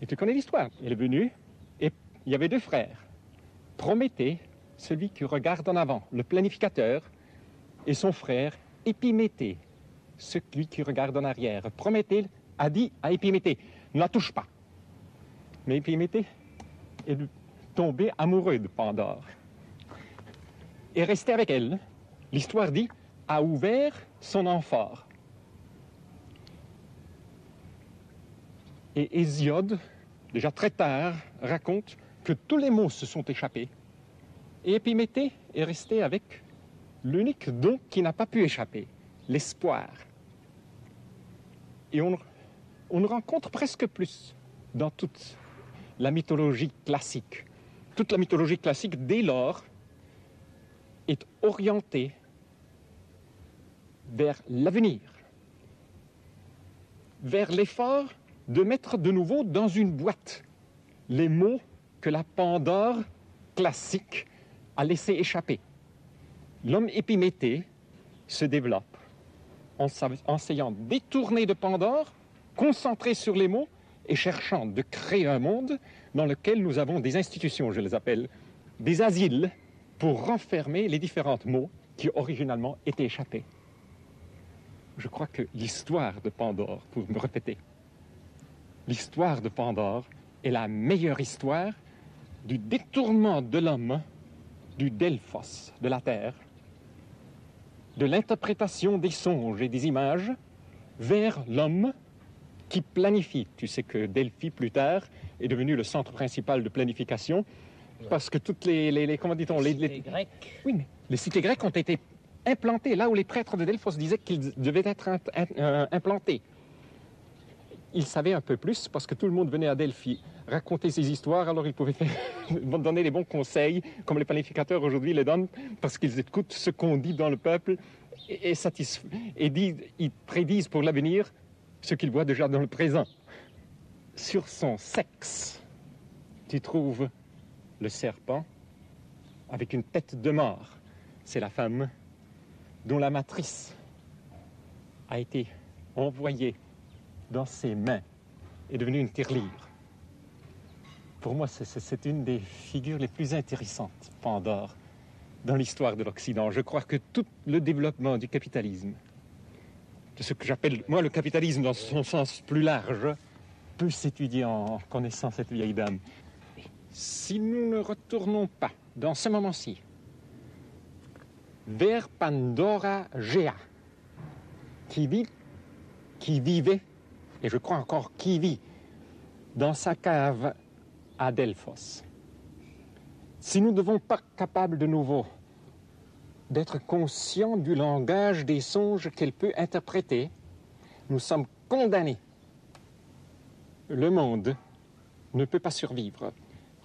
tu connais l'histoire. Elle est venue et il y avait deux frères. Prométhée, celui qui regarde en avant, le planificateur, et son frère Épiméthée, celui qui regarde en arrière. Prométhée a dit à Épiméthée, ne la touche pas. Mais Épiméthée est tombé amoureux de Pandore. Et resté avec elle, l'histoire dit, a ouvert son amphore. Et Hésiode, déjà très tard, raconte que tous les mots se sont échappés. Et Épiméthée est resté avec l'unique don qui n'a pas pu échapper, l'espoir. Et on rencontre presque plus dans toute la mythologie classique. Toute la mythologie classique, dès lors, est orientée vers l'avenir, vers l'effort de mettre de nouveau dans une boîte les mots que la Pandore classique a laissé échapper. L'homme Épiméthée se développe en essayant de détourner de Pandore, concentré sur les mots et cherchant de créer un monde dans lequel nous avons des institutions, je les appelle, des asiles, pour renfermer les différents mots qui originalement étaient échappés. Je crois que l'histoire de Pandore, pour me répéter, l'histoire de Pandore est la meilleure histoire du détournement de l'homme du Delphos, de la terre, de l'interprétation des songes et des images vers l'homme qui planifie. Tu sais que Delphi, plus tard, est devenu le centre principal de planification parce que toutes les comment dit-on, les cités grecques. Oui, mais les cités grecques ont été implantées là où les prêtres de Delphos disaient qu'ils devaient être implantés. Ils savaient un peu plus parce que tout le monde venait à Delphi raconter ses histoires, alors ils pouvaient donner les bons conseils, comme les planificateurs aujourd'hui les donnent, parce qu'ils écoutent ce qu'on dit dans le peuple et ils prédisent pour l'avenir ce qu'ils voient déjà dans le présent. Sur son sexe, tu trouves le serpent avec une tête de mort. C'est la femme dont la matrice a été envoyée dans ses mains, est devenue une tirelire. Pour moi, c'est une des figures les plus intéressantes, Pandore, dans l'histoire de l'Occident. Je crois que tout le développement du capitalisme, de ce que j'appelle, moi, le capitalisme dans son sens plus large, peut s'étudier en connaissant cette vieille dame. Si nous ne retournons pas, dans ce moment-ci, vers Pandora Gea, qui vivait, et je crois encore qui vit, dans sa cave à Delphos. Si nous ne devons pas capables de nouveau d'être conscients du langage des songes qu'elle peut interpréter, nous sommes condamnés. Le monde ne peut pas survivre.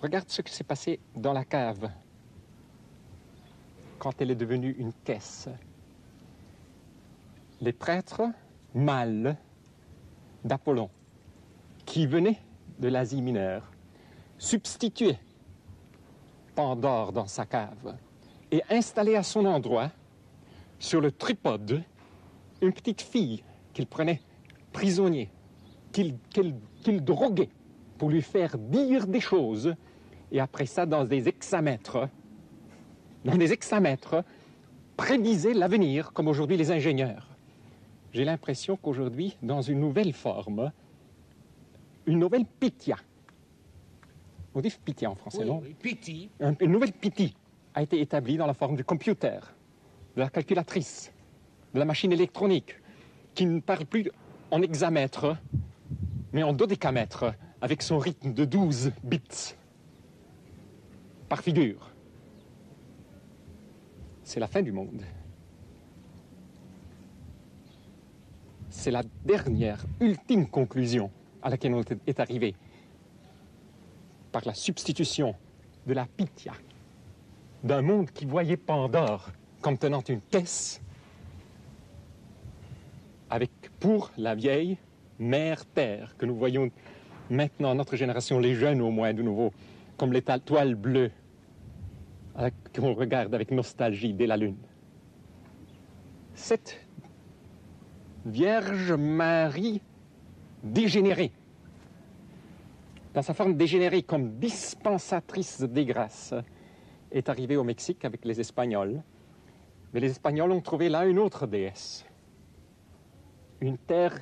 Regarde ce qui s'est passé dans la cave quand elle est devenue une caisse. Les prêtres mâles d'Apollon, qui venaient de l'Asie mineure, substituaient Pandore dans sa cave et installaient à son endroit, sur le tripode, une petite fille qu'il prenait prisonnier, qu'il droguait pour lui faire dire des choses, et après ça, dans des hexamètres, prédisaient l'avenir, comme aujourd'hui les ingénieurs. J'ai l'impression qu'aujourd'hui, dans une nouvelle forme, une nouvelle Pythia, on dit Pythia en français, oui, non? Oui, Pythie. Une nouvelle Pythie a été établie dans la forme du computer, de la calculatrice, de la machine électronique, qui ne parle plus en hexamètres, mais en dodécamètres, avec son rythme de 12 bits par figure. C'est la fin du monde. C'est la dernière, ultime conclusion à laquelle on est arrivé par la substitution de la Pythia, d'un monde qui voyait Pandore comme tenant une caisse avec, pour la vieille mère Terre, que nous voyons maintenant, notre génération, les jeunes au moins de nouveau, comme les toiles bleues qu'on regarde avec nostalgie dès la Lune. Cette Vierge Marie dégénérée, dans sa forme dégénérée comme dispensatrice des grâces, est arrivée au Mexique avec les Espagnols. Mais les Espagnols ont trouvé là une autre déesse, une terre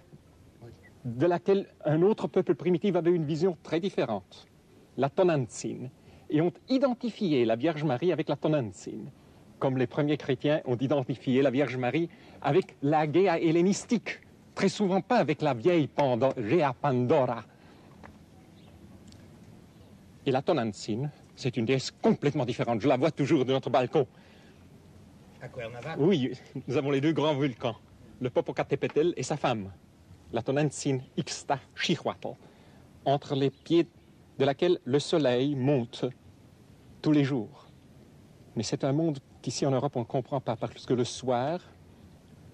de laquelle un autre peuple primitif avait une vision très différente, la Tonantzin, et ont identifié la Vierge Marie avec la Tonantzin, comme les premiers chrétiens ont identifié la Vierge Marie avec la Géa hellénistique, très souvent pas avec la vieille Géa Pandora. Et la Tonantzin, c'est une déesse complètement différente. Je la vois toujours de notre balcon. À Cuernavaca? Oui, nous avons les deux grands volcans, le Popocatépetl et sa femme, la Tonantzin Ixtaccíhuatl, entre les pieds de laquelle le soleil monte tous les jours. Mais c'est un monde qu'ici en Europe on ne comprend pas, parce que le soir,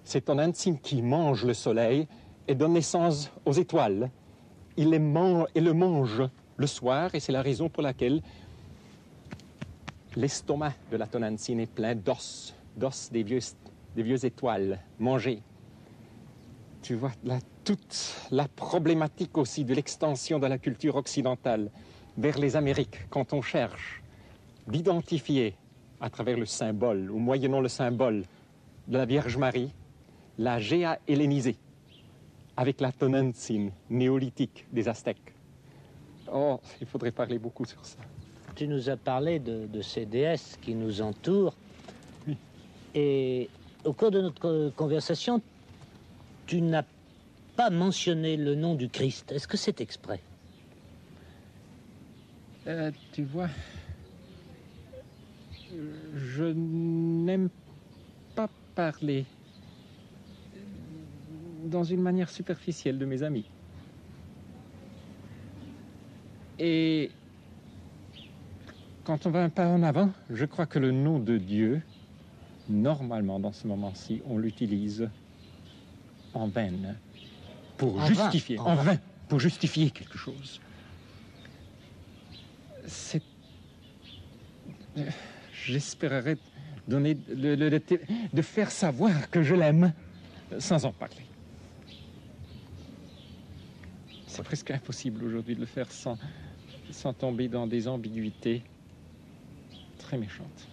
c'est Tonantzin qui mange le soleil et donne naissance aux étoiles. Il le mange le soir, et c'est la raison pour laquelle l'estomac de la Tonantzin est plein d'os des vieux étoiles mangées. Tu vois là toute la problématique aussi de l'extension de la culture occidentale vers les Amériques, quand on cherche d'identifier à travers le symbole, ou moyennant le symbole de la Vierge Marie, la Géa hellénisée, avec la Tonantzin néolithique des Aztèques. Oh, il faudrait parler beaucoup sur ça. Tu nous as parlé de ces déesses qui nous entourent. Oui. Et au cours de notre conversation, tu n'as pas mentionné le nom du Christ. Est-ce que c'est exprès? Tu vois, je n'aime pas parler dans une manière superficielle de mes amis. Et quand on va un pas en avant, je crois que le nom de Dieu, normalement dans ce moment-ci, on l'utilise en vain pour justifier, en vain, pour justifier quelque chose. J'espérerais donner de faire savoir que je l'aime sans en parler. C'est presque impossible aujourd'hui de le faire sans tomber dans des ambiguïtés très méchantes,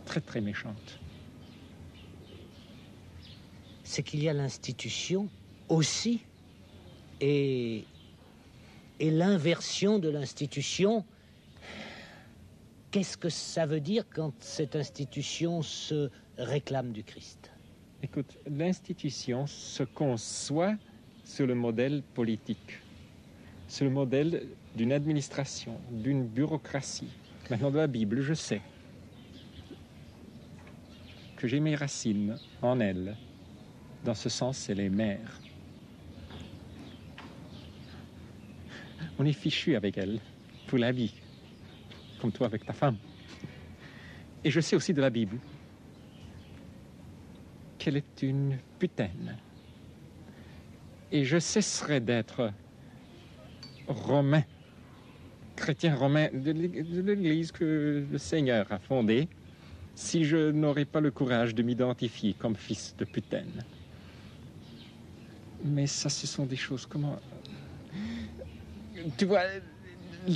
très très méchantes. C'est qu'il y a l'institution aussi, et l'inversion de l'institution. Qu'est-ce que ça veut dire quand cette institution se réclame du Christ? Écoute, l'institution se conçoit sur le modèle politique, sur le modèle d'une administration, d'une bureaucratie. Maintenant, de la Bible, je sais que j'ai mes racines en elle. Dans ce sens, c'est les mères. On est fichu avec elle pour la vie, comme toi avec ta femme. Et je sais aussi de la Bible qu'elle est une putaine. Et je cesserai d'être romain, chrétien romain de l'Église que le Seigneur a fondée, si je n'aurais pas le courage de m'identifier comme fils de putaine. Mais ça, ce sont des choses, comment... Tu vois,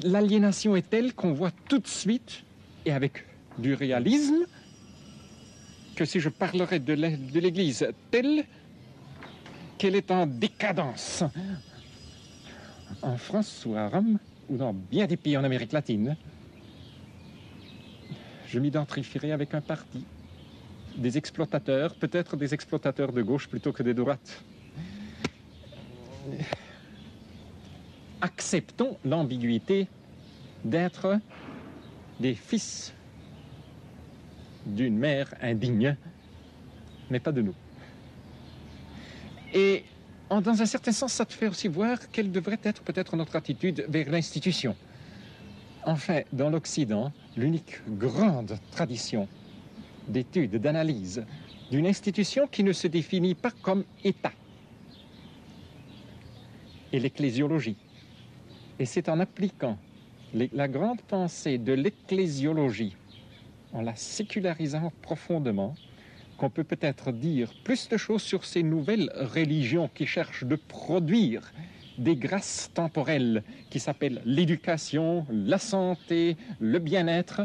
l'aliénation est telle qu'on voit tout de suite, et avec du réalisme, que si je parlerais de l'Église telle qu'elle est en décadence, en France ou à Rome, ou dans bien des pays en Amérique latine, je m'identifierai avec un parti, des exploitateurs, peut-être des exploitateurs de gauche plutôt que de droite. Acceptons l'ambiguïté d'être des fils d'une mère indigne, mais pas de nous. Et dans un certain sens, ça te fait aussi voir quelle devrait être peut-être notre attitude vers l'institution. Enfin, dans l'Occident, l'unique grande tradition d'étude, d'analyse d'une institution qui ne se définit pas comme État est l'ecclésiologie. Et c'est en appliquant la grande pensée de l'ecclésiologie, en la sécularisant profondément, qu'on peut peut-être dire plus de choses sur ces nouvelles religions qui cherchent de produire des grâces temporelles qui s'appellent l'éducation, la santé, le bien-être,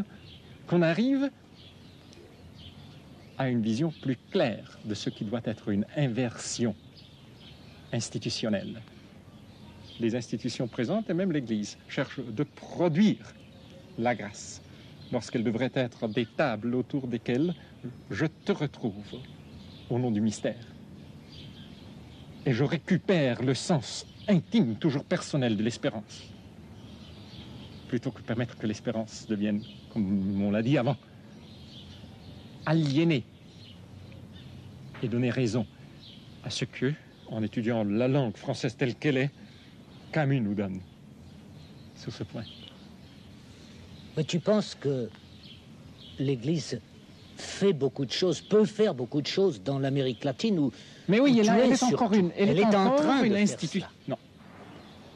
qu'on arrive à une vision plus claire de ce qui doit être une inversion institutionnelle. Les institutions présentes, et même l'Église, cherchent de produire la grâce, lorsqu'elles devraient être des tables autour desquelles je te retrouve au nom du mystère. Et je récupère le sens intime, toujours personnel de l'espérance, plutôt que permettre que l'espérance devienne, comme on l'a dit avant, aliénée et donner raison à ce que, en étudiant la langue française telle qu'elle est, Camus nous donne sur ce point. Mais tu penses que l'Église fait beaucoup de choses, peut faire beaucoup de choses dans l'Amérique latine où mais oui, elle est encore encore en train de institution. Non.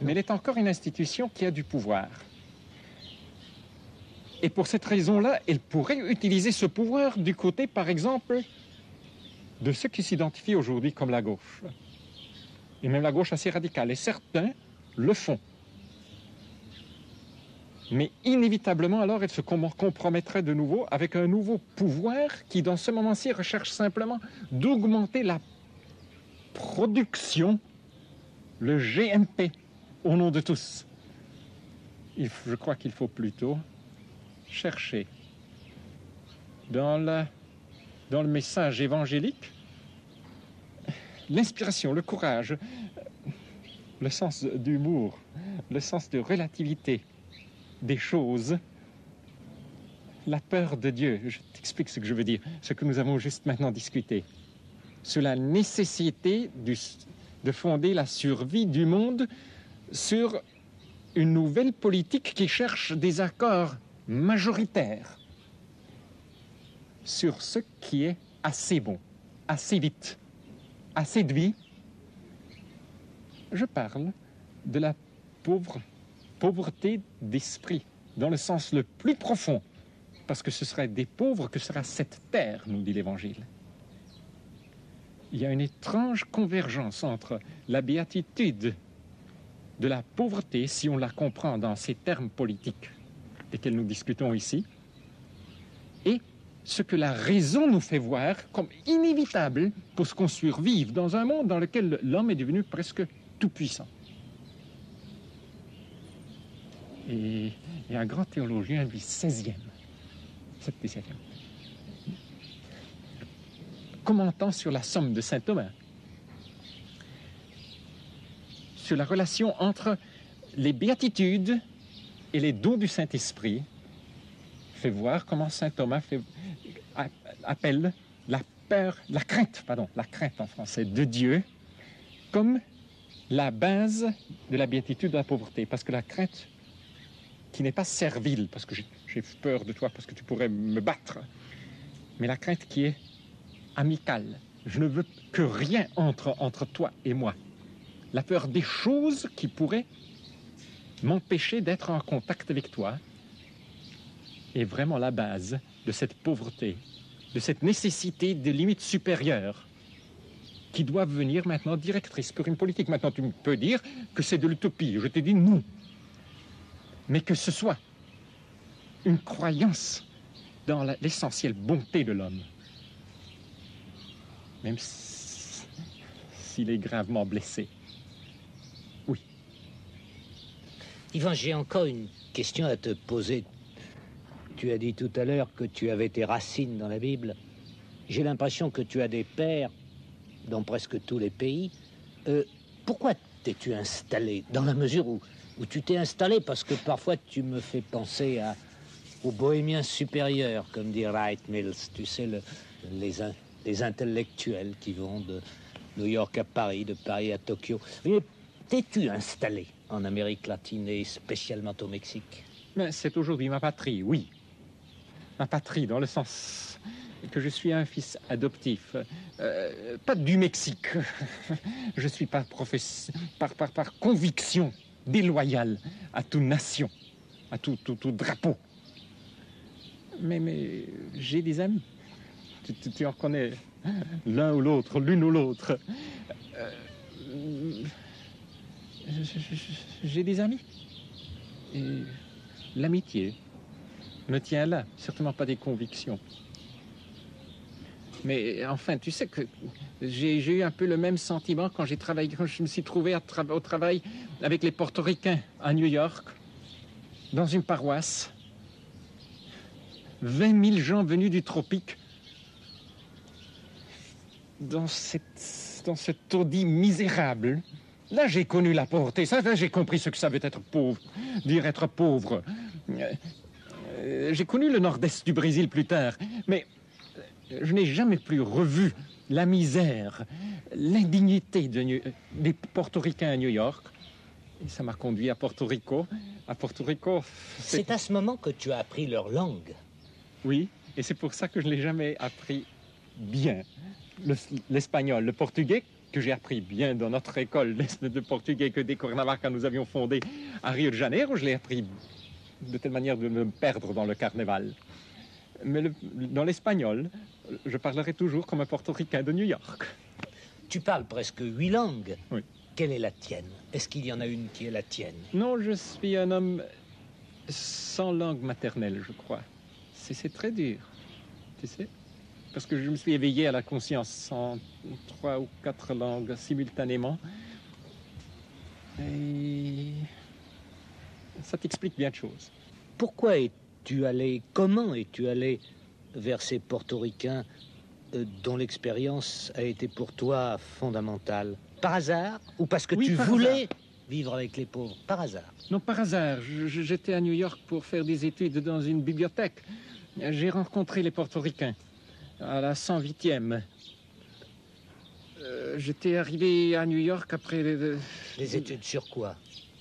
Mais elle est encore une institution qui a du pouvoir. Et pour cette raison-là, elle pourrait utiliser ce pouvoir du côté, par exemple, de ceux qui s'identifient aujourd'hui comme la gauche. Et même la gauche assez radicale. Et certains le font. Mais inévitablement, alors, elle se compromettrait de nouveau avec un nouveau pouvoir qui, dans ce moment-ci, recherche simplement d'augmenter la production, le GMP, au nom de tous. Je crois qu'il faut plutôt chercher dans le message évangélique l'inspiration, le courage, le sens d'humour, le sens de relativité des choses, la peur de Dieu. Je t'explique ce que je veux dire, ce que nous avons juste maintenant discuté, sur la nécessité de fonder la survie du monde sur une nouvelle politique qui cherche des accords majoritaires sur ce qui est assez bon, assez vite, assez de vie. Je parle de la pauvreté d'esprit, dans le sens le plus profond, parce que ce serait des pauvres que sera cette terre, nous dit l'Évangile. Il y a une étrange convergence entre la béatitude de la pauvreté, si on la comprend dans ces termes politiques desquels nous discutons ici, et ce que la raison nous fait voir comme inévitable pour ce qu'on survive dans un monde dans lequel l'homme est devenu presque tout-puissant. Et un grand théologien du XVIe, XVIIe, commentant sur la somme de saint Thomas, sur la relation entre les béatitudes et les dons du Saint-Esprit, fait voir comment saint Thomas appelle la crainte en français, de Dieu, comme la base de la béatitude de la pauvreté. Parce que la crainte qui n'est pas servile, parce que j'ai peur de toi, parce que tu pourrais me battre, mais la crainte qui est amicale. Je ne veux que rien entre toi et moi. La peur des choses qui pourraient m'empêcher d'être en contact avec toi est vraiment la base de cette pauvreté, de cette nécessité de limites supérieures qui doivent venir maintenant directrices pour une politique. Maintenant, tu peux dire que c'est de l'utopie. Je t'ai dit non. Mais que ce soit une croyance dans l'essentielle bonté de l'homme, même s'il est gravement blessé. Oui. Yvan, j'ai encore une question à te poser. Tu as dit tout à l'heure que tu avais tes racines dans la Bible. J'ai l'impression que tu as des pères dans presque tous les pays. Pourquoi t'es-tu installé? Dans la mesure où tu t'es installé, parce que parfois tu me fais penser aux bohémiens supérieurs, comme dit Wright Mills, tu sais, les intellectuels qui vont de New York à Paris, de Paris à Tokyo. Mais t'es-tu installé en Amérique latine et spécialement au Mexique? Mais c'est aujourd'hui ma patrie, oui. Ma patrie, dans le sens que je suis un fils adoptif, pas du Mexique. Je suis par conviction déloyale à toute nation, à tout drapeau. Mais j'ai des amis. Tu en connais l'un ou l'autre, l'une ou l'autre. J'ai des amis. Et l'amitié me tient là, certainement pas des convictions. Mais enfin, tu sais que j'ai eu un peu le même sentiment quand je me suis trouvé au travail avec les Portoricains à New York, dans une paroisse. 20 000 gens venus du tropique, dans ce taudis misérable. Là, j'ai connu la pauvreté. Là, j'ai compris ce que ça veut être pauvre, dire être pauvre. J'ai connu le nord-est du Brésil plus tard, mais je n'ai jamais plus revu la misère, l'indignité des Portoricains à New York. Et ça m'a conduit à Porto Rico. À Porto Rico, c'est à ce moment que tu as appris leur langue. Oui, et c'est pour ça que je ne l'ai jamais appris bien. L'espagnol, le portugais, que j'ai appris bien dans notre école de portugais que des Cuernavaca nous avions fondé à Rio de Janeiro, je l'ai appris de telle manière de me perdre dans le carnaval. Mais dans l'espagnol, je parlerai toujours comme un portoricain de New York. Tu parles presque 8 langues. Oui. Quelle est la tienne? Est-ce qu'il y en a une qui est la tienne? Non, je suis un homme sans langue maternelle, je crois. C'est très dur, tu sais, parce que je me suis éveillé à la conscience en 3 ou 4 langues simultanément. Et ça t'explique bien de choses. Pourquoi comment es-tu allé vers ces Portoricains dont l'expérience a été pour toi fondamentale? Par hasard? Ou parce que tu voulais vivre avec les pauvres? Par hasard? Non, par hasard. J'étais à New York pour faire des études dans une bibliothèque. J'ai rencontré les Portoricains à la 108e. J'étais arrivé à New York après... Les études sur quoi?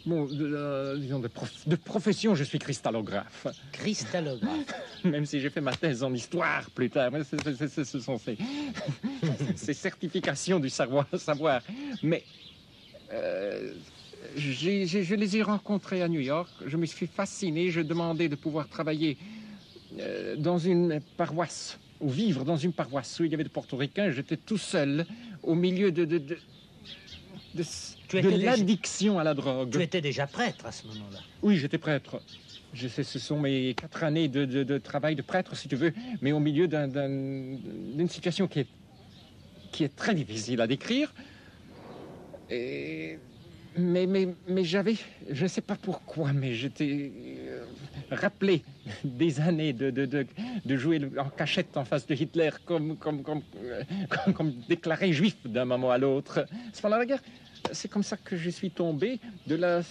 Bon, disons de profession, je suis cristallographe. Cristallographe? Même si j'ai fait ma thèse en histoire plus tard. Ce sont ces certifications du savoir. Mais je les ai rencontrés à New York. Je me suis fasciné. Je demandais de pouvoir travailler dans une paroisse, ou vivre dans une paroisse où il y avait des Portoricains. J'étais tout seul au milieu de l'addiction à la drogue. Tu étais déjà prêtre à ce moment-là? Oui, j'étais prêtre. Ce sont mes 4 années de travail de prêtre, si tu veux, mais au milieu d'une situation qui est très difficile à décrire. Mais j'avais, je ne sais pas pourquoi, mais j'étais rappelé des années de jouer en cachette en face de Hitler comme déclaré juif d'un moment à l'autre. C'est pendant la guerre. C'est comme ça que je suis tombé. La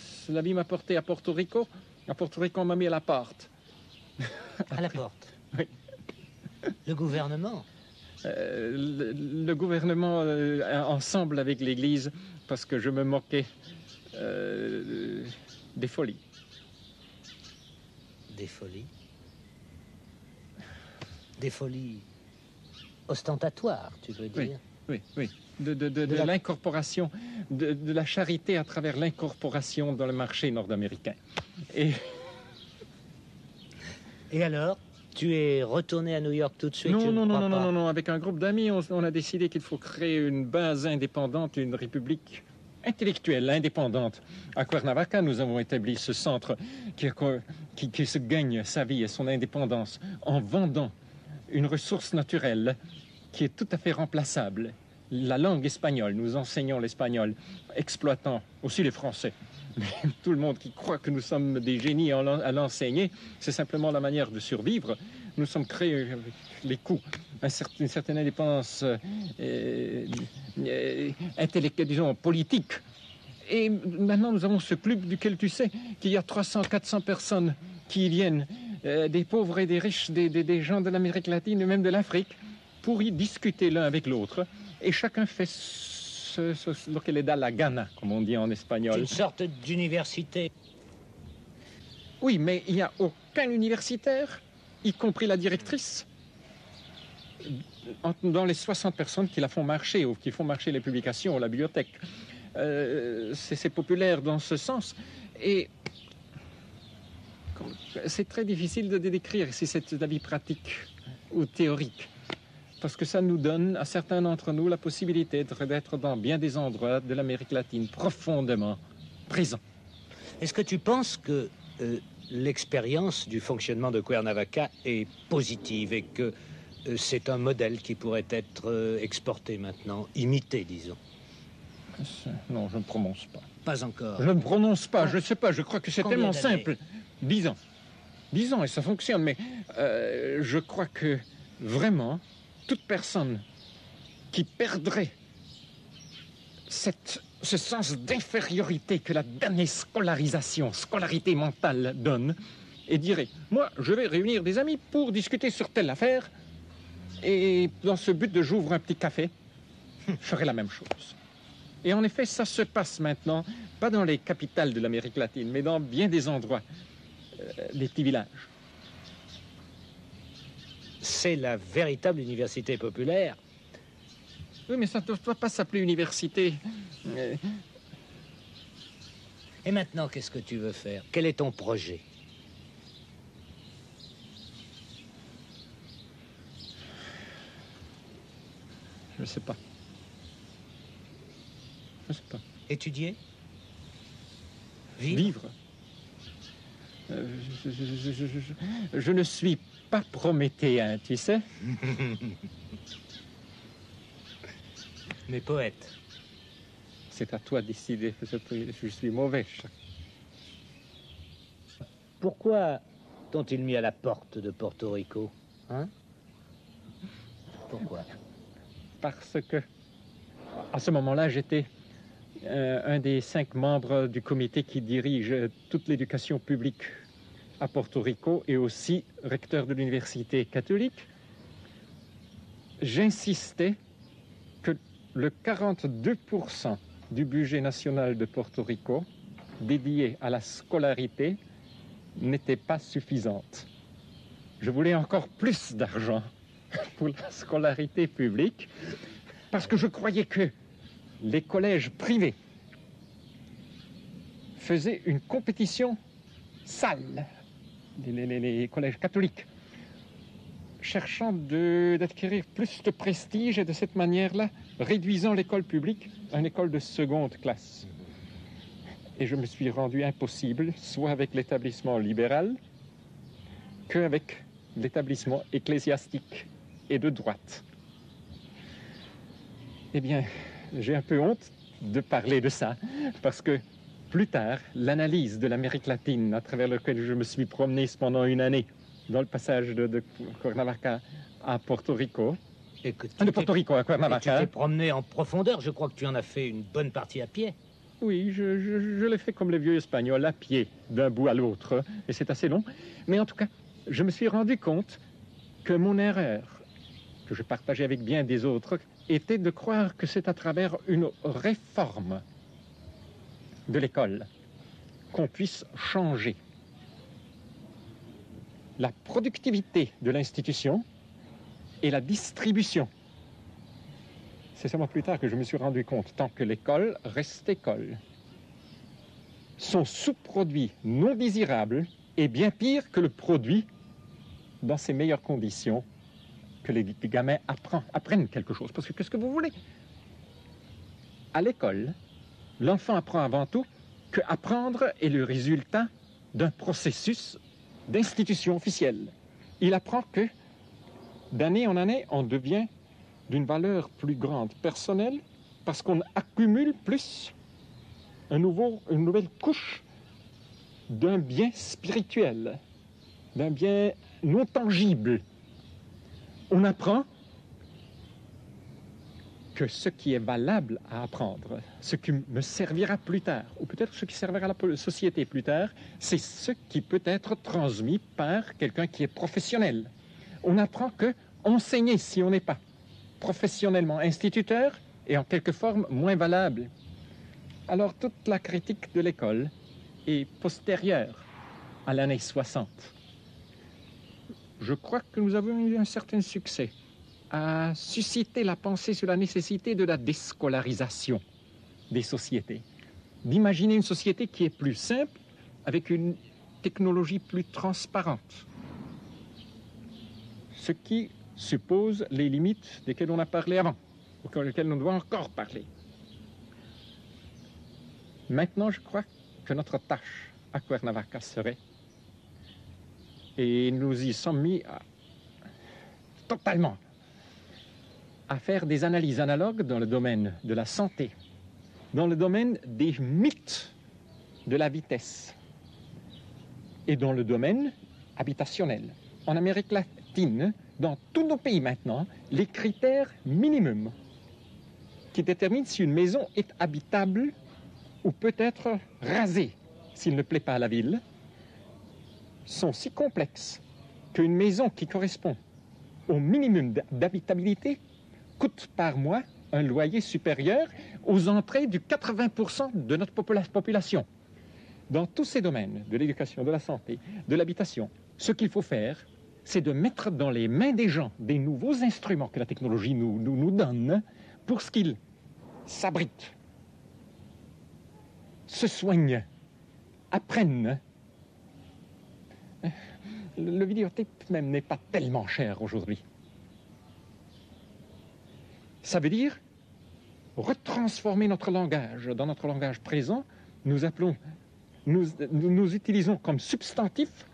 vie m'a porté à Porto Rico. À Porto Rico, on m'a mis à la porte. À la porte? Oui. Le gouvernement? Le gouvernement, ensemble avec l'Église, parce que je me moquais des folies. Des folies? Des folies ostentatoires, tu veux dire? Oui. De l'incorporation, de la charité à travers l'incorporation dans le marché nord-américain. Et alors, tu es retourné à New York tout de suite? Non. Avec un groupe d'amis, on a décidé qu'il faut créer une base indépendante, une république intellectuelle indépendante. À Cuernavaca, nous avons établi ce centre qui se gagne sa vie et son indépendance en vendant une ressource naturelle qui est tout à fait remplaçable. La langue espagnole, nous enseignons l'espagnol, exploitant aussi les Français. Mais tout le monde qui croit que nous sommes des génies à l'enseigner, c'est simplement la manière de survivre. Nous sommes créés avec les coûts, une certaine indépendance intellectuelle, disons, politique. Et maintenant, nous avons ce club duquel tu sais qu'il y a 300, 400 personnes qui y viennent, des pauvres et des riches, des gens de l'Amérique latine et même de l'Afrique, pour y discuter l'un avec l'autre. Et chacun fait lo que le da la gana, comme on dit en espagnol. Une sorte d'université. Oui, mais il n'y a aucun universitaire, y compris la directrice, dans les 60 personnes qui la font marcher, ou qui font marcher les publications, la bibliothèque. C'est populaire dans ce sens. Et c'est très difficile de décrire si c'est de la vie pratique ou théorique. Parce que ça nous donne, à certains d'entre nous, la possibilité d'être dans bien des endroits de l'Amérique latine profondément présent. Est-ce que tu penses que l'expérience du fonctionnement de Cuernavaca est positive et que c'est un modèle qui pourrait être exporté maintenant, imité, disons? Non, je ne prononce pas. Pas encore. Je ne prononce pas, je ne sais pas, je crois que c'est tellement d'années? simple. 10 ans. 10 ans et ça fonctionne, mais je crois que vraiment, toute personne qui perdrait ce sens d'infériorité que la damnée scolarité mentale donne, et dirait, moi, je vais réunir des amis pour discuter sur telle affaire, et dans ce but de j'ouvre un petit café, je ferai la même chose. Et en effet, ça se passe maintenant, pas dans les capitales de l'Amérique latine, mais dans bien des endroits, des petits villages. C'est la véritable université populaire. Oui, mais ça ne doit pas s'appeler université. Et maintenant, qu'est-ce que tu veux faire? Quel est ton projet? Je ne sais pas. Je ne sais pas. Étudier? Vivre. Je ne suis pas prométhéen, tu sais. Mais poète. C'est à toi de décider. Je suis mauvais. Pourquoi t'ont-ils mis à la porte de Porto Rico? Hein? Pourquoi? Parce que, à ce moment-là, j'étais un des 5 membres du comité qui dirige toute l'éducation publique à Porto Rico et aussi recteur de l'université catholique. J'insistais que le 42% du budget national de Porto Rico dédié à la scolarité n'était pas suffisante. Je voulais encore plus d'argent pour la scolarité publique parce que je croyais que les collèges privés faisaient une compétition sale, les collèges catholiques, cherchant d'acquérir plus de prestige et de cette manière-là, réduisant l'école publique à une école de seconde classe. Et je me suis rendu impossible, soit avec l'établissement libéral, qu'avec l'établissement ecclésiastique et de droite. Eh bien, j'ai un peu honte de parler de ça, parce que plus tard, l'analyse de l'Amérique latine, à travers laquelle je me suis promené pendant une année, dans le passage de Cuernavaca à Porto Rico, de Porto Rico à Cuernavaca. Tu t'es promené en profondeur, je crois que tu en as fait une bonne partie à pied. Oui, je l'ai fait comme les vieux Espagnols, à pied, d'un bout à l'autre, et c'est assez long. Mais en tout cas, je me suis rendu compte que mon erreur, que je partageais avec bien des autres, était de croire que c'est à travers une réforme de l'école qu'on puisse changer la productivité de l'institution et la distribution. C'est seulement plus tard que je me suis rendu compte, tant que l'école reste école, son sous-produit non désirable est bien pire que le produit dans ses meilleures conditions, que les gamins apprennent quelque chose. Parce que qu'est-ce que vous voulez? À l'école, l'enfant apprend avant tout que apprendre est le résultat d'un processus d'institution officielle. Il apprend que d'année en année, on devient d'une valeur plus grande personnelle parce qu'on accumule plus une nouvelle couche d'un bien spirituel, d'un bien non tangible. On apprend que ce qui est valable à apprendre, ce qui me servira plus tard, ou peut-être ce qui servira à la société plus tard, c'est ce qui peut être transmis par quelqu'un qui est professionnel. On apprend que enseigner, si on n'est pas professionnellement instituteur, est en quelque forme moins valable. Alors toute la critique de l'école est postérieure à l'année 60. Je crois que nous avons eu un certain succès à susciter la pensée sur la nécessité de la déscolarisation des sociétés, d'imaginer une société qui est plus simple, avec une technologie plus transparente, ce qui suppose les limites desquelles on a parlé avant, auxquelles on doit encore parler. Maintenant, je crois que notre tâche à Cuernavaca serait, et nous y sommes mis totalement, à faire des analyses analogues dans le domaine de la santé, dans le domaine des mythes de la vitesse et dans le domaine habitationnel. En Amérique latine, dans tous nos pays maintenant, les critères minimums qui déterminent si une maison est habitable ou peut être rasée s'il ne plaît pas à la ville sont si complexes qu'une maison qui correspond au minimum d'habitabilité coûte par mois un loyer supérieur aux entrées du 80% de notre population. Dans tous ces domaines, de l'éducation, de la santé, de l'habitation, ce qu'il faut faire, c'est de mettre dans les mains des gens des nouveaux instruments que la technologie nous donne pour ce qu'ils s'abritent, se soignent, apprennent. Le vidéotape même n'est pas tellement cher aujourd'hui. Ça veut dire retransformer notre langage. Dans notre langage présent, nous utilisons comme substantif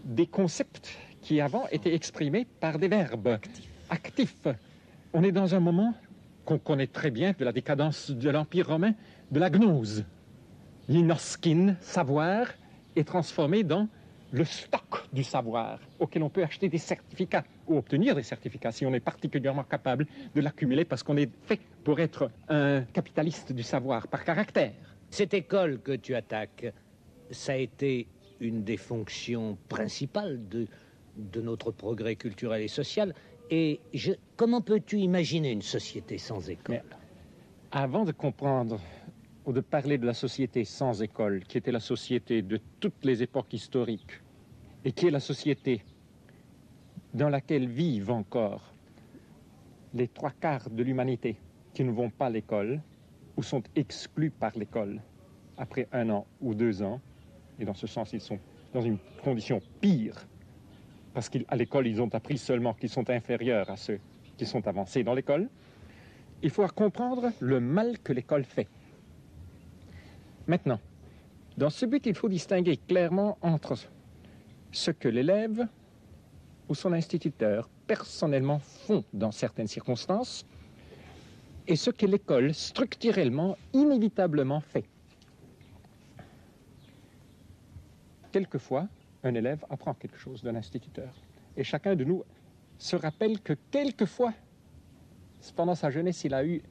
des concepts qui avant étaient exprimés par des verbes actifs. On est dans un moment qu'on connaît très bien de la décadence de l'Empire romain, de la gnose. Gnoskin, savoir, est transformé dans le stock du savoir, auquel on peut acheter des certificats ou obtenir des certificats si on est particulièrement capable de l'accumuler parce qu'on est fait pour être un capitaliste du savoir par caractère. Cette école que tu attaques, ça a été une des fonctions principales de notre progrès culturel et social. Et comment peux-tu imaginer une société sans école? Mais avant de comprendre ou de parler de la société sans école, qui était la société de toutes les époques historiques, et qui est la société dans laquelle vivent encore les 3/4 de l'humanité qui ne vont pas à l'école ou sont exclus par l'école après 1 an ou 2 ans, et dans ce sens, ils sont dans une condition pire, parce qu'à l'école, ils ont appris seulement qu'ils sont inférieurs à ceux qui sont avancés dans l'école. Il faut comprendre le mal que l'école fait. Maintenant, dans ce but, il faut distinguer clairement entre ce que l'élève ou son instituteur personnellement font dans certaines circonstances et ce que l'école structurellement, inévitablement fait. Quelquefois, un élève apprend quelque chose d'un instituteur et chacun de nous se rappelle que quelquefois, pendant sa jeunesse, il a eu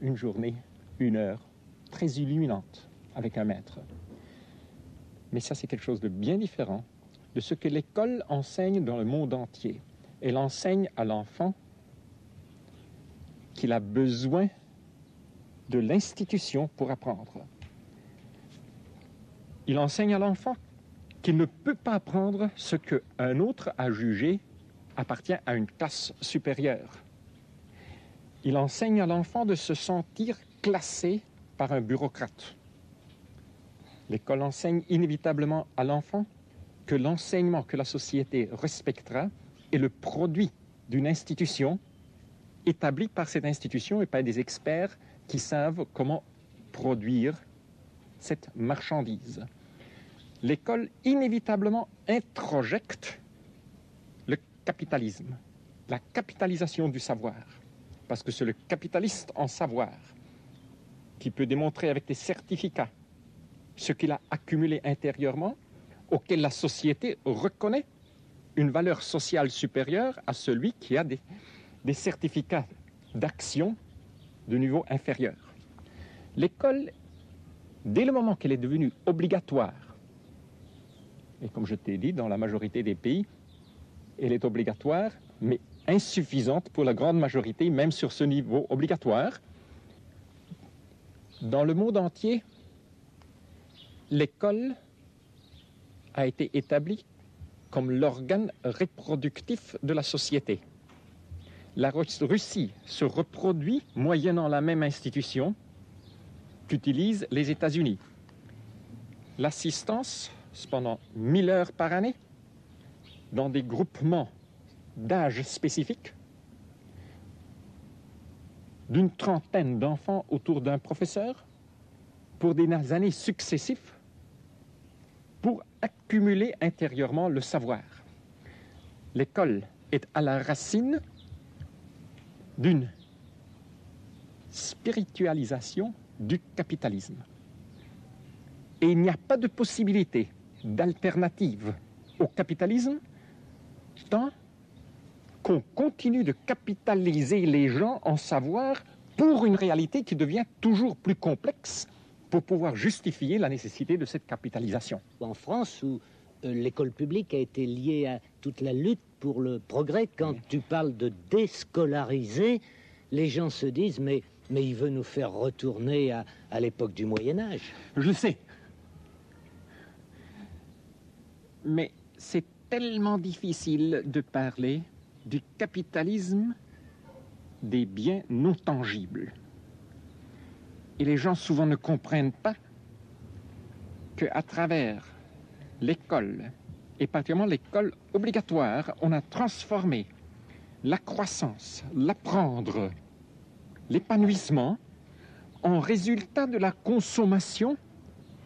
une journée, 1 heure, très illuminante avec un maître. Mais ça, c'est quelque chose de bien différent de ce que l'école enseigne dans le monde entier. Elle enseigne à l'enfant qu'il a besoin de l'institution pour apprendre. Il enseigne à l'enfant qu'il ne peut pas apprendre ce qu'un autre a jugé appartient à une classe supérieure. Il enseigne à l'enfant de se sentir classé par un bureaucrate. L'école enseigne inévitablement à l'enfant que l'enseignement que la société respectera est le produit d'une institution établie par cette institution et par des experts qui savent comment produire cette marchandise. L'école inévitablement introjecte le capitalisme, la capitalisation du savoir, parce que c'est le capitaliste en savoir qui peut démontrer avec des certificats ce qu'il a accumulé intérieurement, auquel la société reconnaît une valeur sociale supérieure à celui qui a des certificats d'action de niveau inférieur. L'école, dès le moment qu'elle est devenue obligatoire, et comme je t'ai dit, dans la majorité des pays, elle est obligatoire, mais insuffisante pour la grande majorité, même sur ce niveau obligatoire. Dans le monde entier, l'école a été établie comme l'organe reproductif de la société. La Russie se reproduit moyennant la même institution qu'utilisent les États-Unis. L'assistance, pendant 1000 heures par année, dans des groupements d'âge spécifiques, d'une 30aine d'enfants autour d'un professeur, pour des années successives pour accumuler intérieurement le savoir. L'école est à la racine d'une spiritualisation du capitalisme. Et il n'y a pas de possibilité d'alternative au capitalisme tant qu'on continue de capitaliser les gens en savoir pour une réalité qui devient toujours plus complexe pour pouvoir justifier la nécessité de cette capitalisation. En France, où l'école publique a été liée à toute la lutte pour le progrès, quand tu parles de déscolariser, les gens se disent mais il veut nous faire retourner à l'époque du Moyen-Âge. Je le sais. Mais c'est tellement difficile de parler du capitalisme des biens non tangibles. Et les gens souvent ne comprennent pas qu'à travers l'école, et particulièrement l'école obligatoire, on a transformé la croissance, l'apprendre, l'épanouissement en résultat de la consommation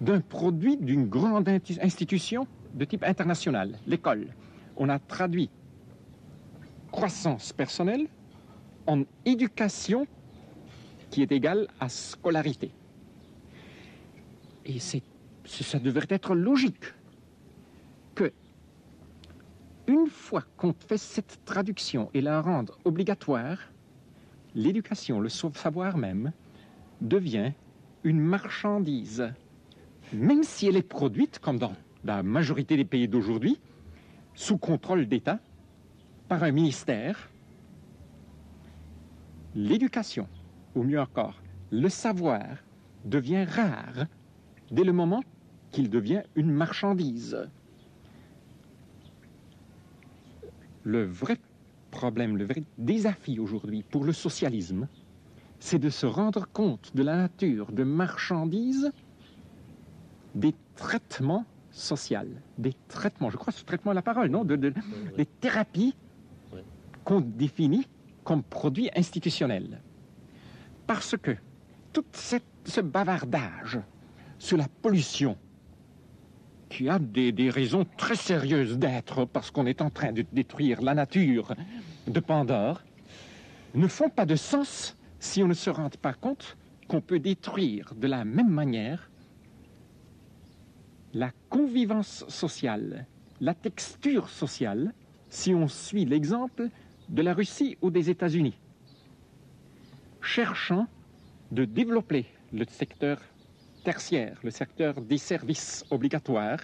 d'un produit d'une grande institution de type international, l'école. On a traduit croissance personnelle en éducation qui est égale à scolarité. Et ça devrait être logique que, une fois qu'on fait cette traduction et la rendre obligatoire, l'éducation, le savoir même, devient une marchandise, même si elle est produite, comme dans la majorité des pays d'aujourd'hui, sous contrôle d'État, par un ministère. L'éducation, ou mieux encore, le savoir, devient rare dès le moment qu'il devient une marchandise. Le vrai problème, le vrai défi aujourd'hui pour le socialisme, c'est de se rendre compte de la nature de marchandise des traitements sociaux, des traitements, je crois que ce traitement est la parole, non, des thérapies qu'on définit comme produits institutionnels. Parce que tout ce bavardage sur la pollution, qui a des raisons très sérieuses d'être, parce qu'on est en train de détruire la nature de Pandore, ne font pas de sens si on ne se rend pas compte qu'on peut détruire de la même manière la convivence sociale, la texture sociale, si on suit l'exemple de la Russie ou des États-Unis, cherchant de développer le secteur tertiaire, le secteur des services obligatoires,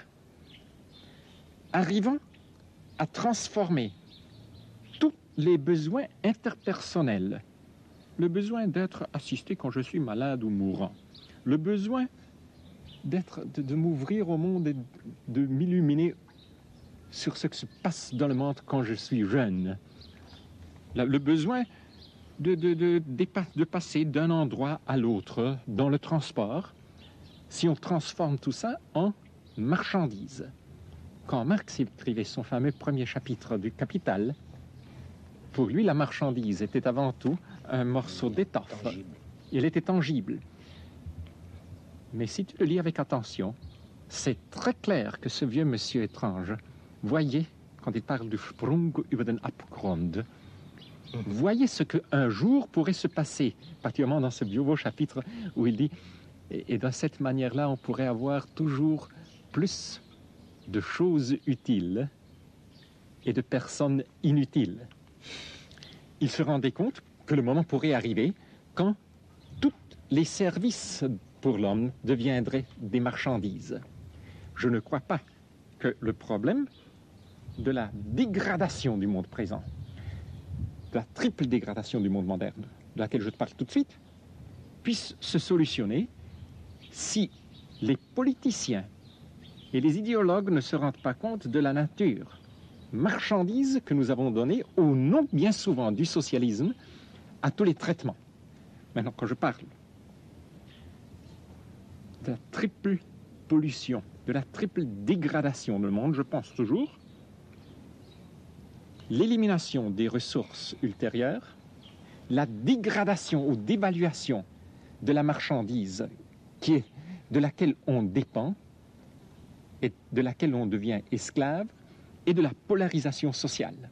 arrivant à transformer tous les besoins interpersonnels, le besoin d'être assisté quand je suis malade ou mourant, le besoin de m'ouvrir au monde et de m'illuminer sur ce qui se passe dans le monde quand je suis jeune, le besoin de passer d'un endroit à l'autre dans le transport, si on transforme tout ça en marchandise. Quand Marx écrivait son fameux premier chapitre du Capital, pour lui, la marchandise était avant tout un morceau d'étoffe. Il était tangible. Mais si tu le lis avec attention, c'est très clair que ce vieux monsieur étrange voyait, quand il parle du Sprung über den Abgrund, voyez ce qu'un jour pourrait se passer, particulièrement dans ce beau chapitre où il dit « Et de cette manière-là, on pourrait avoir toujours plus de choses utiles et de personnes inutiles. » Il se rendait compte que le moment pourrait arriver quand tous les services pour l'homme deviendraient des marchandises. Je ne crois pas que le problème de la dégradation du monde présent, de la triple dégradation du monde moderne, de laquelle je te parle tout de suite, puisse se solutionner si les politiciens et les idéologues ne se rendent pas compte de la nature marchandise que nous avons donnée au nom bien souvent du socialisme à tous les traitements. Maintenant, quand je parle de la triple pollution, de la triple dégradation du monde, je pense toujours l'élimination des ressources ultérieures, la dégradation ou dévaluation de la marchandise qui est de laquelle on dépend et de laquelle on devient esclave, et de la polarisation sociale.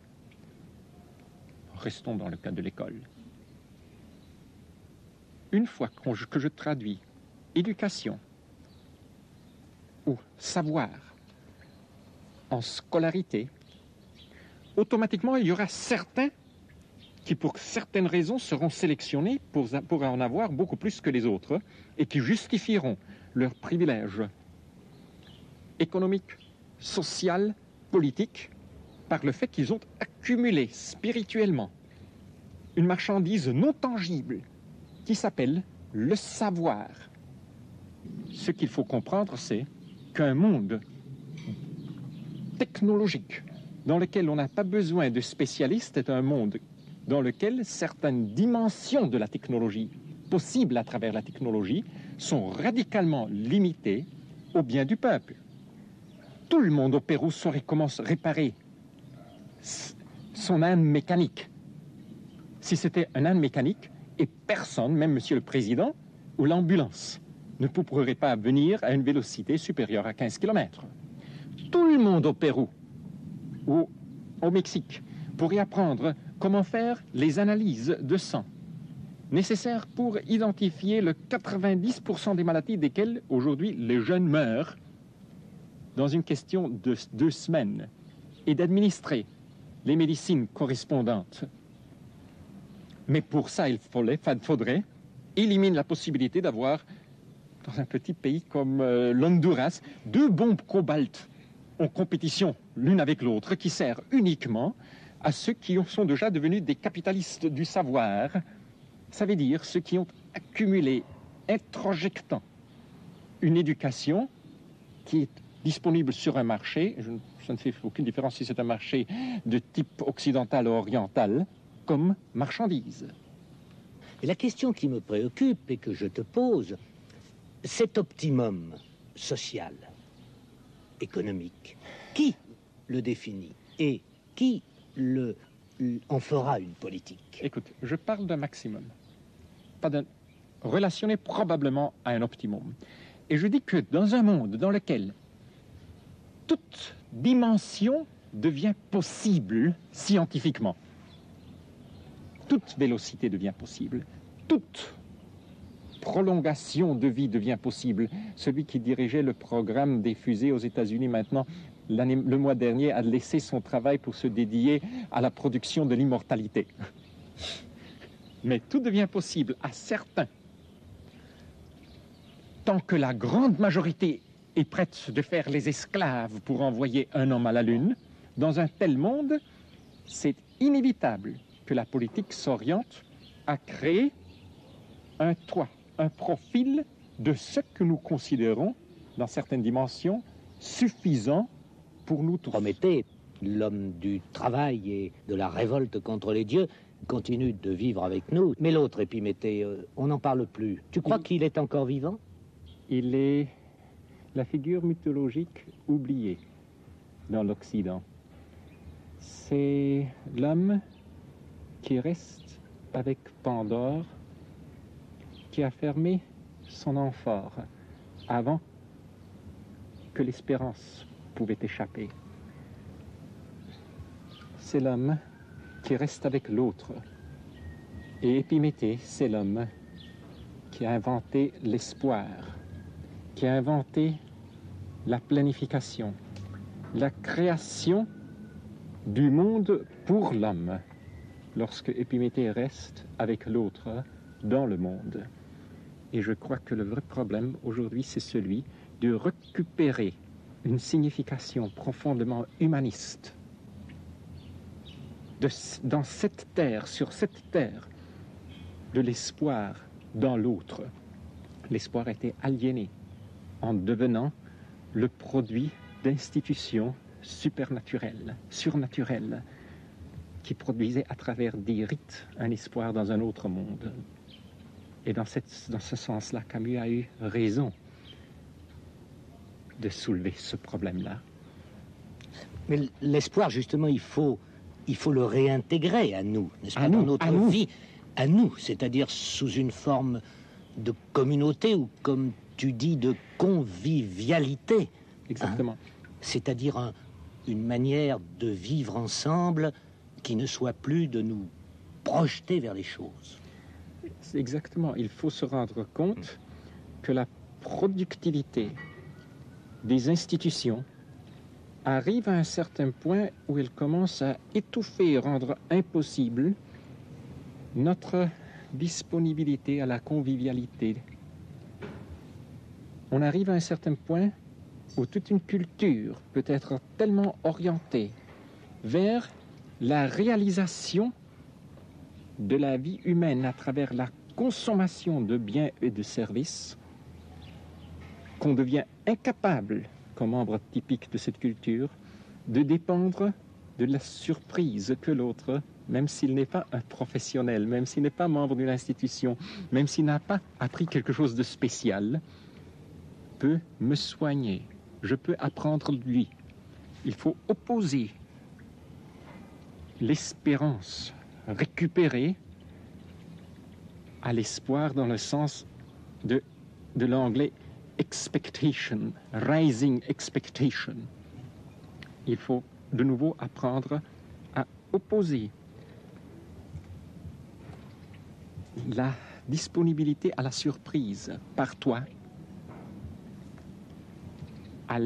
Restons dans le cas de l'école. Une fois que je traduis éducation ou savoir en scolarité, automatiquement, il y aura certains qui, pour certaines raisons, seront sélectionnés pour en avoir beaucoup plus que les autres et qui justifieront leur privilège économique, social, politique, par le fait qu'ils ont accumulé spirituellement une marchandise non tangible qui s'appelle le savoir. Ce qu'il faut comprendre, c'est qu'un monde technologique dans lequel on n'a pas besoin de spécialistes est un monde dans lequel certaines dimensions de la technologie, possibles à travers la technologie, sont radicalement limitées au bien du peuple. Tout le monde au Pérou saurait comment réparer son âne mécanique. Si c'était un âne mécanique, et personne, même Monsieur le Président ou l'ambulance, ne pourrait pas venir à une vélocité supérieure à 15 km. Tout le monde au Pérou ou au Mexique pourrait apprendre comment faire les analyses de sang nécessaires pour identifier le 90% des maladies desquelles aujourd'hui les jeunes meurent dans une question de 2 semaines et d'administrer les médecines correspondantes. Mais pour ça, il faudrait éliminer la possibilité d'avoir, dans un petit pays comme l'Honduras, 2 bombes cobalt en compétition l'une avec l'autre, qui servent uniquement à ceux qui sont déjà devenus des capitalistes du savoir. Ça veut dire ceux qui ont accumulé, introjectant une éducation qui est disponible sur un marché, ça ne fait aucune différence si c'est un marché de type occidental ou oriental, comme marchandise. Et la question qui me préoccupe et que je te pose, cet optimum social, économique, qui le définit et qui en fera une politique? Écoute, je parle d'un maximum, pas d'un relationné probablement à un optimum. Et je dis que dans un monde dans lequel toute dimension devient possible scientifiquement, toute vélocité devient possible, toute prolongation de vie devient possible. Celui qui dirigeait le programme des fusées aux États-Unis maintenant, le mois dernier, a laissé son travail pour se dédier à la production de l'immortalité. Mais tout devient possible à certains. Tant que la grande majorité est prête de faire les esclaves pour envoyer un homme à la Lune, dans un tel monde, c'est inévitable que la politique s'oriente à créer un toit, un profil de ce que nous considérons, dans certaines dimensions, suffisant pour nous tous. Prométhée, l'homme du travail et de la révolte contre les dieux, continue de vivre avec nous. Mais l'autre, Épiméthée, on n'en parle plus. Tu crois qu'il est encore vivant? Il est la figure mythologique oubliée dans l'Occident. C'est l'homme qui reste avec Pandore, qui a fermé son amphore avant que l'espérance pouvait échapper. C'est l'homme qui reste avec l'autre. Et Épiméthée, c'est l'homme qui a inventé l'espoir, qui a inventé la planification, la création du monde pour l'homme, lorsque Épiméthée reste avec l'autre dans le monde. Et je crois que le vrai problème aujourd'hui, c'est celui de récupérer une signification profondément humaniste dans cette terre, sur cette terre, de l'espoir dans l'autre. L'espoir était aliéné en devenant le produit d'institutions supernaturelles, surnaturelles, qui produisaient à travers des rites un espoir dans un autre monde. Et dans ce sens-là, Camus a eu raison de soulever ce problème-là. Mais l'espoir, justement, il faut le réintégrer à nous, n'est-ce pas, dans notre vie, à nous, c'est-à-dire sous une forme de communauté ou comme tu dis de convivialité. Exactement. Hein, c'est-à-dire une manière de vivre ensemble qui ne soit plus de nous projeter vers les choses. Exactement. Il faut se rendre compte que la productivité des institutions arrive à un certain point où elle commence à étouffer et rendre impossible notre disponibilité à la convivialité. On arrive à un certain point où toute une culture peut être tellement orientée vers la réalisation de la vie humaine à travers la consommation de biens et de services qu'on devient incapable, comme membre typique de cette culture, de dépendre de la surprise que l'autre, même s'il n'est pas un professionnel, même s'il n'est pas membre d'une institution, même s'il n'a pas appris quelque chose de spécial, peut me soigner. Je peux apprendre de lui. Il faut opposer l'espérance récupérée à l'espoir dans le sens de l'anglais expectation, rising expectation. Il faut de nouveau apprendre à opposer la disponibilité à la surprise par toi à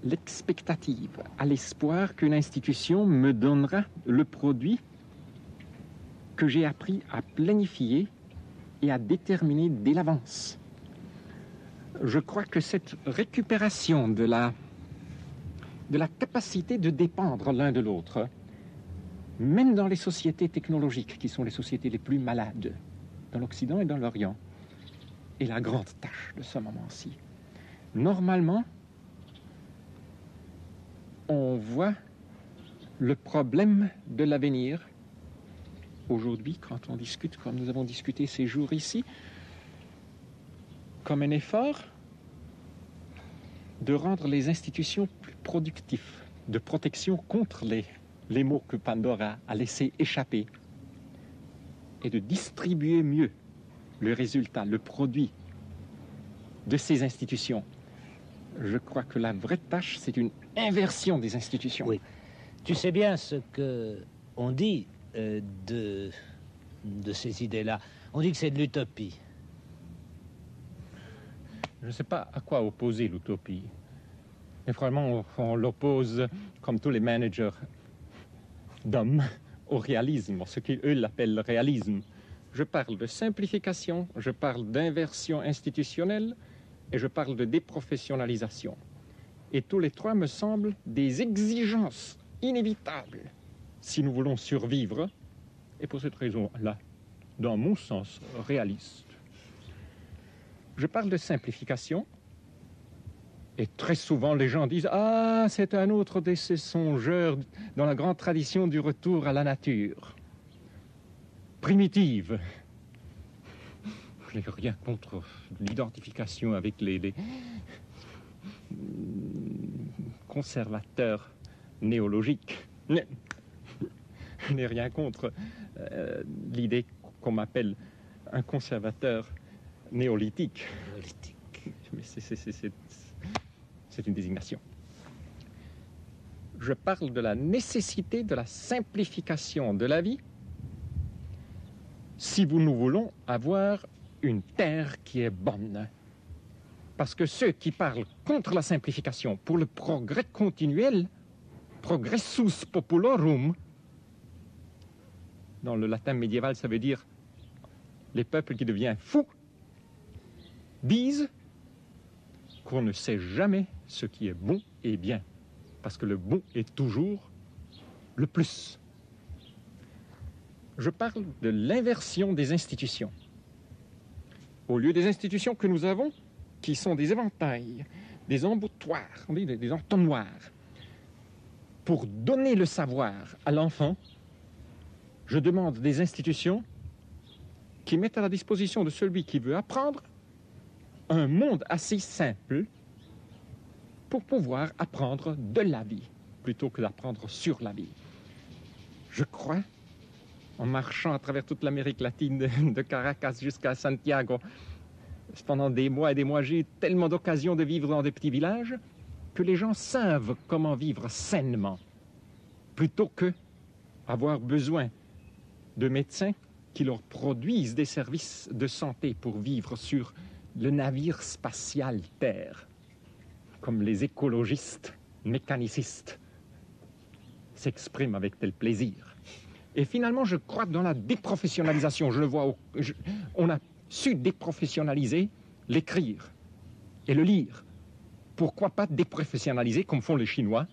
l'expectative, à l'espoir qu'une institution me donnera le produit que j'ai appris à planifier et à déterminer dès l'avance. Je crois que cette récupération de la capacité de dépendre l'un de l'autre, même dans les sociétés technologiques, qui sont les sociétés les plus malades, dans l'Occident et dans l'Orient, est la grande tâche de ce moment-ci. Normalement, on voit le problème de l'avenir aujourd'hui, quand on discute, comme nous avons discuté ces jours ici, comme un effort de rendre les institutions plus productives, de protection contre les maux que Pandora a laissé échapper, et de distribuer mieux le résultat, le produit de ces institutions. Je crois que la vraie tâche, c'est une inversion des institutions. Oui. Tu sais bien ce qu'on dit de ces idées-là. On dit que c'est de l'utopie. Je ne sais pas à quoi opposer l'utopie. Mais vraiment, on l'oppose, comme tous les managers d'hommes, au réalisme, ce qu'eux l'appellent le réalisme. Je parle de simplification, je parle d'inversion institutionnelle et je parle de déprofessionnalisation. Et tous les trois me semblent des exigences inévitables si nous voulons survivre, et pour cette raison-là, dans mon sens réaliste. Je parle de simplification, et très souvent les gens disent « Ah, c'est un autre de ces songeurs dans la grande tradition du retour à la nature. Primitive. » Je n'ai rien contre l'identification avec les conservateurs néologiques. Je n'ai rien contre l'idée qu'on m'appelle un conservateur néolithique. Mais c'est une désignation. Je parle de la nécessité de la simplification de la vie si nous voulons avoir une terre qui est bonne. Parce que ceux qui parlent contre la simplification pour le progrès continuel, progressus populorum, dans le latin médiéval, ça veut dire les peuples qui deviennent fous, disent qu'on ne sait jamais ce qui est bon et bien, parce que le bon est toujours le plus. Je parle de l'inversion des institutions. Au lieu des institutions que nous avons, qui sont des éventails, des emboutoirs, des entonnoirs, pour donner le savoir à l'enfant, je demande des institutions qui mettent à la disposition de celui qui veut apprendre un monde assez simple pour pouvoir apprendre de la vie, plutôt que d'apprendre sur la vie. Je crois, en marchant à travers toute l'Amérique latine, de Caracas jusqu'à Santiago, pendant des mois et des mois, j'ai eu tellement d'occasions de vivre dans des petits villages que les gens savent comment vivre sainement, plutôt que avoir besoin de médecins qui leur produisent des services de santé pour vivre sur le navire spatial Terre, comme les écologistes mécanicistes s'expriment avec tel plaisir. Et finalement, je crois dans la déprofessionnalisation. Je le vois, on a su déprofessionnaliser l'écrire et le lire. Pourquoi pas déprofessionnaliser, comme font les Chinois,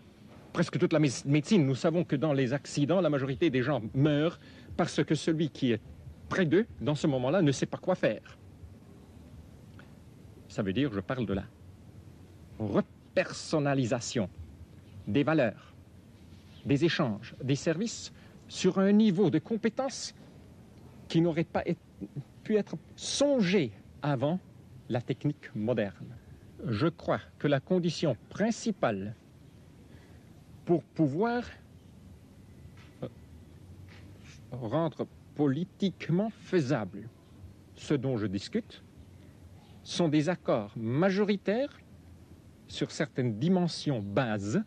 presque toute la médecine? Nous savons que dans les accidents, la majorité des gens meurent parce que celui qui est près d'eux, dans ce moment-là, ne sait pas quoi faire. Ça veut dire, je parle de la repersonnalisation des valeurs, des échanges, des services sur un niveau de compétence qui n'aurait pas pu être songé avant la technique moderne. Je crois que la condition principale pour pouvoir rendre politiquement faisable ce dont je discute sont des accords majoritaires sur certaines dimensions bases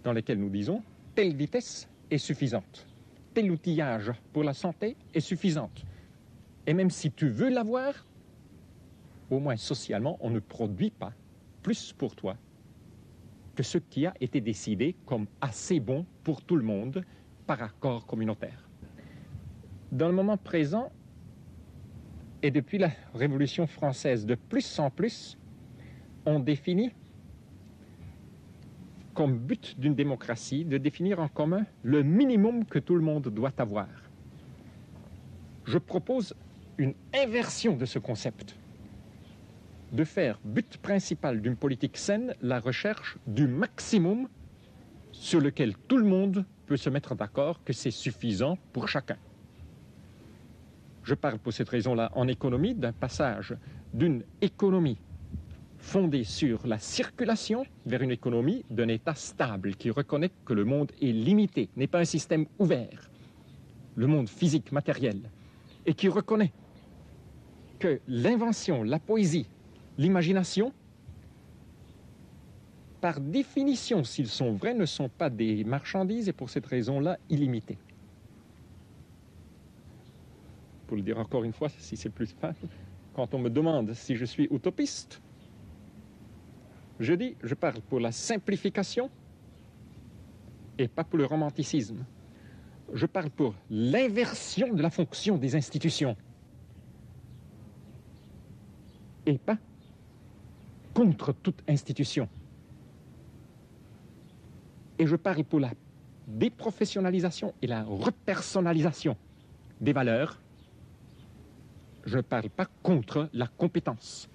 dans lesquelles nous disons telle vitesse est suffisante, tel outillage pour la santé est suffisante. Et même si tu veux l'avoir, au moins socialement, on ne produit pas plus pour toi que ce qui a été décidé comme assez bon pour tout le monde par accord communautaire. Dans le moment présent, et depuis la Révolution française, de plus en plus, on définit comme but d'une démocratie de définir en commun le minimum que tout le monde doit avoir. Je propose une inversion de ce concept, de faire but principal d'une politique saine la recherche du maximum sur lequel tout le monde peut se mettre d'accord que c'est suffisant pour chacun. Je parle pour cette raison-là en économie d'un passage d'une économie fondée sur la circulation vers une économie d'un État stable qui reconnaît que le monde est limité, n'est pas un système ouvert, le monde physique, matériel, et qui reconnaît que l'invention, la poésie, l'imagination, par définition, s'ils sont vrais, ne sont pas des marchandises et pour cette raison-là, illimitées. Pour le dire encore une fois, si c'est plus simple, quand on me demande si je suis utopiste, je dis, je parle pour la simplification et pas pour le romanticisme. Je parle pour l'inversion de la fonction des institutions et pas contre toute institution. Et je parle pour la déprofessionnalisation et la repersonnalisation des valeurs. Je ne parle pas contre la compétence.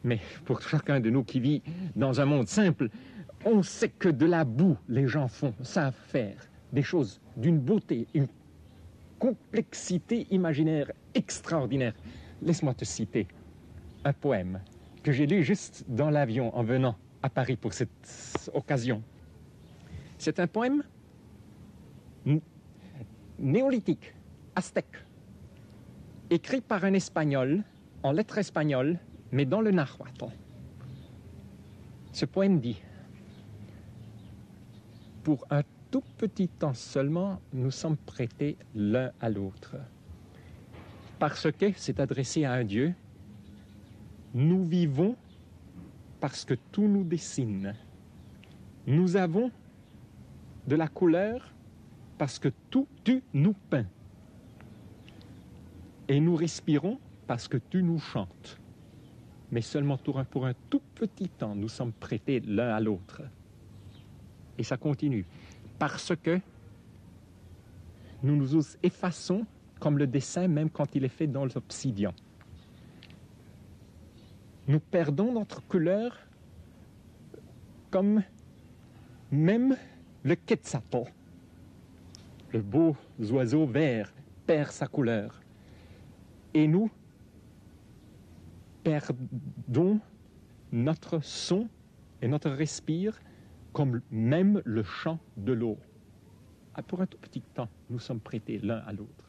Mais pour chacun de nous qui vit dans un monde simple, on sait que de la boue, les gens savent faire des choses d'une beauté, une complexité imaginaire extraordinaire. Laisse-moi te citer un poème que j'ai lu juste dans l'avion en venant à Paris pour cette occasion. C'est un poème néolithique, aztèque, écrit par un Espagnol, en lettres espagnoles, mais dans le nahuatl. Ce poème dit « Pour un tout petit temps seulement, nous sommes prêtés l'un à l'autre. Parce que, c'est adressé à un Dieu, nous vivons parce que tout nous dessine. Nous avons de la couleur parce que tout tu nous peins. Et nous respirons parce que tu nous chantes. Mais seulement pour un tout petit temps, nous sommes prêtés l'un à l'autre. » Et ça continue. Parce que nous nous effaçons comme le dessin, même quand il est fait dans l'obsidian. Nous perdons notre couleur comme même le quetzalcoatl, le beau oiseau vert, perd sa couleur. Et nous perdons notre son et notre respire comme même le chant de l'eau. Pour un tout petit temps, nous sommes prêtés l'un à l'autre.